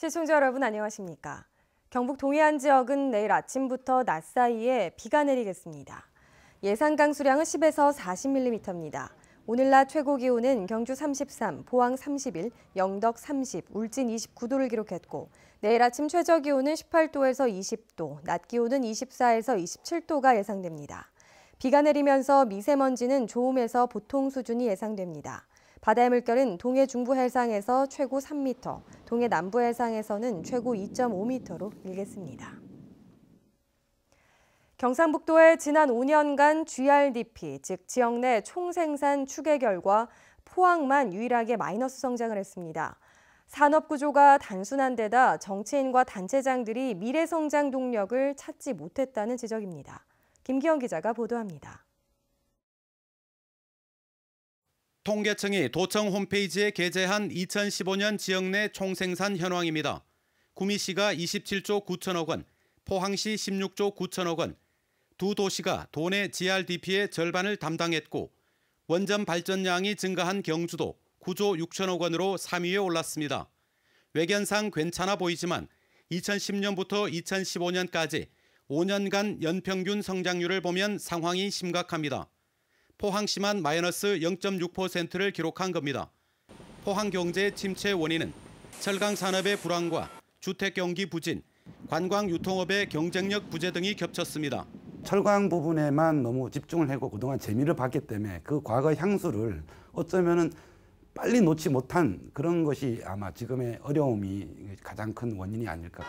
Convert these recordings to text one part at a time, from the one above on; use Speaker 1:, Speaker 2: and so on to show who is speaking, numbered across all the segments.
Speaker 1: 시청자 여러분 안녕하십니까? 경북 동해안 지역은 내일 아침부터 낮 사이에 비가 내리겠습니다. 예상 강수량은 10에서 40mm입니다. 오늘 낮 최고 기온은 경주 33, 포항 31, 영덕 30, 울진 29도를 기록했고 내일 아침 최저 기온은 18도에서 20도, 낮 기온은 24에서 27도가 예상됩니다. 비가 내리면서 미세먼지는 좋음에서 보통 수준이 예상됩니다. 바다의 물결은 동해 중부 해상에서 최고 3m, 동해 남부 해상에서는 최고 2.5m로 일겠습니다. 경상북도의 지난 5년간 GRDP, 즉 지역 내 총생산 추계 결과 포항만 유일하게 마이너스 성장을 했습니다. 산업 구조가 단순한 데다 정치인과 단체장들이 미래 성장 동력을 찾지 못했다는 지적입니다. 김기영 기자가 보도합니다.
Speaker 2: 통계청이 도청 홈페이지에 게재한 2015년 지역 내 총생산 현황입니다. 구미시가 27조 9천억 원, 포항시 16조 9천억 원, 두 도시가 도내 GRDP의 절반을 담당했고 원전 발전량이 증가한 경주도 9조 6천억 원으로 3위에 올랐습니다. 외견상 괜찮아 보이지만 2010년부터 2015년까지 5년간 연평균 성장률을 보면 상황이 심각합니다. 포항시만 마이너스 0.6%를 기록한 겁니다. 포항 경제 침체 원인은 철강 산업의 불황과 주택 경기 부진, 관광 유통업의 경쟁력 부재 등이 겹쳤습니다.
Speaker 3: 철강 부분에만 너무 집중을 하고 그동안 재미를 봤기 때문에 그 과거 향수를 어쩌면은 빨리 놓지 못한 그런 것이 아마 지금의 어려움이 가장 큰 원인이 아닐까.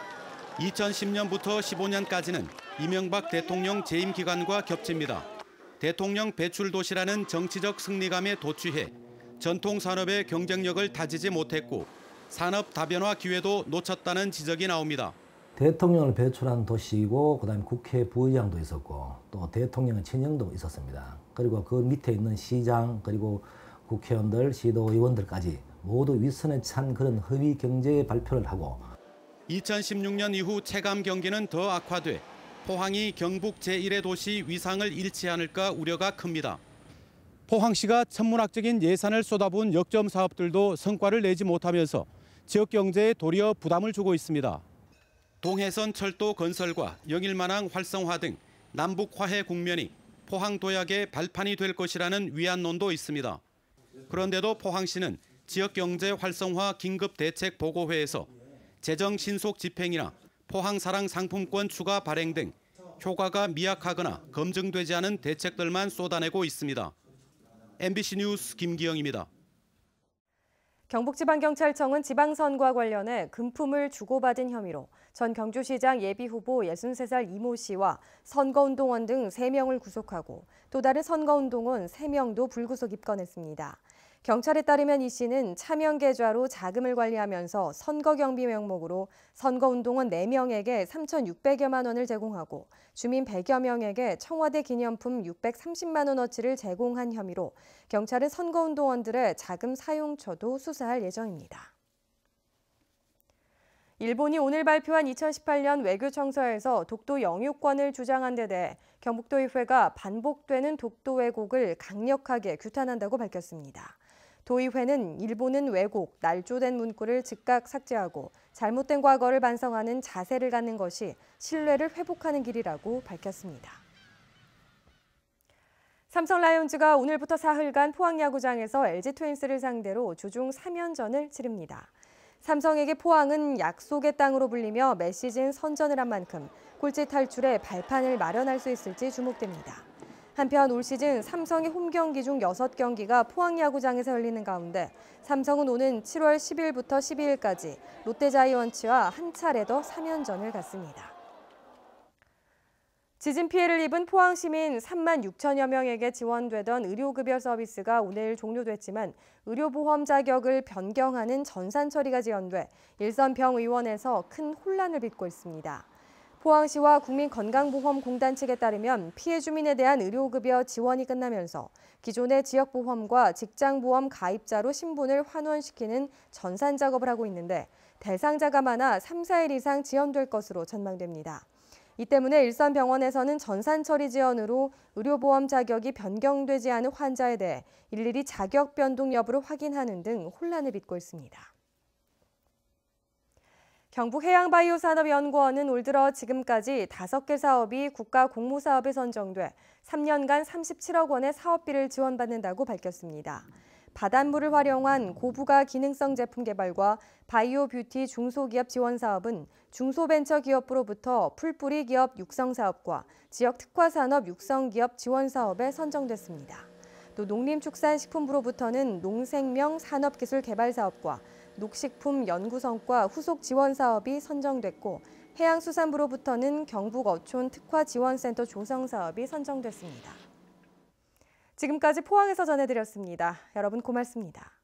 Speaker 2: 2010년부터 15년까지는 이명박 대통령 재임 기간과 겹칩니다. 대통령 배출 도시라는 정치적 승리감에 도취해 전통 산업의 경쟁력을 다지지 못했고 산업 다변화 기회도 놓쳤다는 지적이 나옵니다.
Speaker 4: 대통령을 배출한 도시이고 그다음에 국회 부의장도 있었고 또 대통령의 친형도 있었습니다. 그리고 그 밑에 있는 시장 그리고 국회의원들, 시도의원들까지 모두 윗선에 찬 그런 허위 경제 발표를 하고
Speaker 2: 2016년 이후 체감 경기는 더 악화돼 포항이 경북 제1의 도시 위상을 잃지 않을까 우려가 큽니다. 포항시가 천문학적인 예산을 쏟아부은 역점 사업들도 성과를 내지 못하면서 지역 경제에 도리어 부담을 주고 있습니다. 동해선 철도 건설과 영일만항 활성화 등 남북 화해 국면이 포항 도약의 발판이 될 것이라는 위안론도 있습니다. 그런데도 포항시는 지역 경제 활성화 긴급 대책 보고회에서 재정 신속 집행이나 포항사랑 상품권 추가 발행 등 효과가 미약하거나 검증되지 않은 대책들만 쏟아내고 있습니다. MBC 뉴스 김기영입니다.
Speaker 1: 경북지방경찰청은 지방선거와 관련해 금품을 주고받은 혐의로 전 경주시장 예비후보 63살 이모 씨와 선거운동원 등 3명을 구속하고 또 다른 선거운동원 3명도 불구속 입건했습니다. 경찰에 따르면 이 씨는 차명 계좌로 자금을 관리하면서 선거 경비 명목으로 선거운동원 4명에게 3,600여만 원을 제공하고 주민 100여 명에게 청와대 기념품 630만 원어치를 제공한 혐의로 경찰은 선거운동원들의 자금 사용처도 수사할 예정입니다. 일본이 오늘 발표한 2018년 외교청서에서 독도 영유권을 주장한 데 대해 경북도의회가 반복되는 독도 왜곡을 강력하게 규탄한다고 밝혔습니다. 도의회는 일본은 왜곡, 날조된 문구를 즉각 삭제하고 잘못된 과거를 반성하는 자세를 갖는 것이 신뢰를 회복하는 길이라고 밝혔습니다. 삼성 라이온즈가 오늘부터 사흘간 포항야구장에서 LG 트윈스를 상대로 주중 3연전을 치릅니다. 삼성에게 포항은 약속의 땅으로 불리며 매 시즌 선전을 한 만큼 꼴찌 탈출에 발판을 마련할 수 있을지 주목됩니다. 한편 올 시즌 삼성의 홈 경기 중 6경기가 포항야구장에서 열리는 가운데 삼성은 오는 7월 10일부터 12일까지 롯데자이언츠와 한 차례 더 3연전을 갖습니다. 지진 피해를 입은 포항 시민 3만 6천여 명에게 지원되던 의료급여 서비스가 오늘 종료됐지만 의료보험 자격을 변경하는 전산 처리가 지연돼 일선병의원에서 큰 혼란을 빚고 있습니다. 포항시와 국민건강보험공단 측에 따르면 피해 주민에 대한 의료급여 지원이 끝나면서 기존의 지역보험과 직장보험 가입자로 신분을 환원시키는 전산 작업을 하고 있는데 대상자가 많아 3, 4일 이상 지연될 것으로 전망됩니다. 이 때문에 일선병원에서는 전산 처리 지연으로 의료보험 자격이 변경되지 않은 환자에 대해 일일이 자격 변동 여부를 확인하는 등 혼란을 빚고 있습니다. 경북해양바이오산업연구원은 올 들어 지금까지 5개 사업이 국가공모사업에 선정돼 3년간 37억 원의 사업비를 지원받는다고 밝혔습니다. 바닷물을 활용한 고부가 기능성 제품 개발과 바이오 뷰티 중소기업 지원 사업은 중소벤처기업부로부터 풀뿌리 기업 육성 사업과 지역 특화 산업 육성 기업 지원 사업에 선정됐습니다. 또 농림축산식품부로부터는 농생명 산업기술 개발 사업과 녹식품 연구성과 후속 지원 사업이 선정됐고 해양수산부로부터는 경북 어촌 특화 지원센터 조성 사업이 선정됐습니다. 지금까지 포항에서 전해드렸습니다. 여러분 고맙습니다.